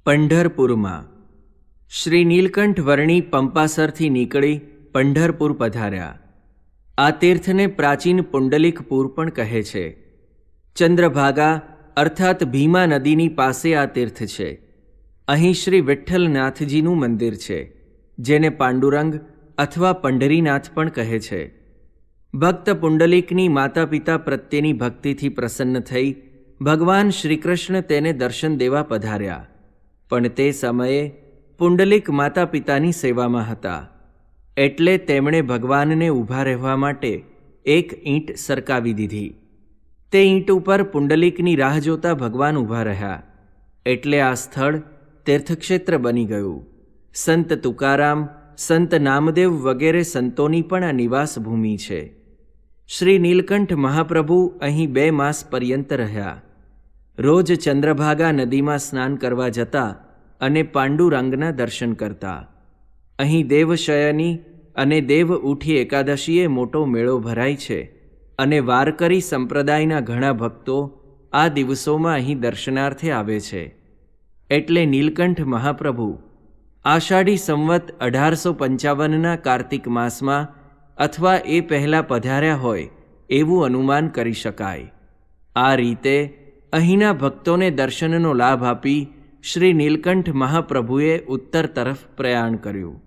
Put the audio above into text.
પંઢરપુરમાં શ્રી નીલકંઠ વર્ણી પંપાસરથી નીકળી પંઢરપુર પધાર્યા. આ તીર્થને પ્રાચીન પુંડલિકપુર પણ કહે છે. ચંદ્રભાગા અર્થાત ભીમા નદીની પાસે આ તીર્થ છે. અહીં શ્રી વિઠ્ઠલનાથજીનું મંદિર છે, જેને પાંડુરંગ અથવા પંઢરીનાથ પણ કહે છે. ભક્ત પુંડલિકની માતા પિતા પ્રત્યેની ભક્તિથી પ્રસન્ન થઈ ભગવાન શ્રીકૃષ્ણ તેને દર્શન દેવા પધાર્યા. પણ તે સમયે પુંડલિક માતા પિતાની સેવામાં હતા, એટલે તેમણે ભગવાનને ઊભા રહેવા માટે એક ઈંટ સરકાવી દીધી. તે ઈંટ ઉપર પુંડલિકની રાહ જોતા ભગવાન ઊભા રહ્યા, એટલે આ સ્થળ તીર્થક્ષેત્ર બની ગયું. સંત તુકારામ, સંત નામદેવ વગેરે સંતોની પણ આ નિવાસ ભૂમિ છે. શ્રી નીલકંઠ મહાપ્રભુ અહીં 2 માસ પર્યંત રહ્યા. રોજ ચંદ્રભાગા નદીમાં સ્નાન કરવા જતા અને પાંડુરંગના દર્શન કરતા. અહીં દેવશયની અને દેવ ઉઠી એકાદશીએ મોટો મેળો ભરાય છે અને વારકરી સંપ્રદાયના ઘણા ભક્તો આ દિવસોમાં અહીં દર્શનાર્થે આવે છે. એટલે નીલકંઠ મહાપ્રભુ આષાઢી સંવત 1855ના કાર્તિક માસમાં અથવા એ પહેલાં પધાર્યા હોય એવું અનુમાન કરી શકાય. આ રીતે અહીંના ભક્તોને દર્શનનો લાભ આપી શ્રી નીલકંઠ મહાપ્રભુએ ઉત્તર તરફ પ્રયાણ કર્યું.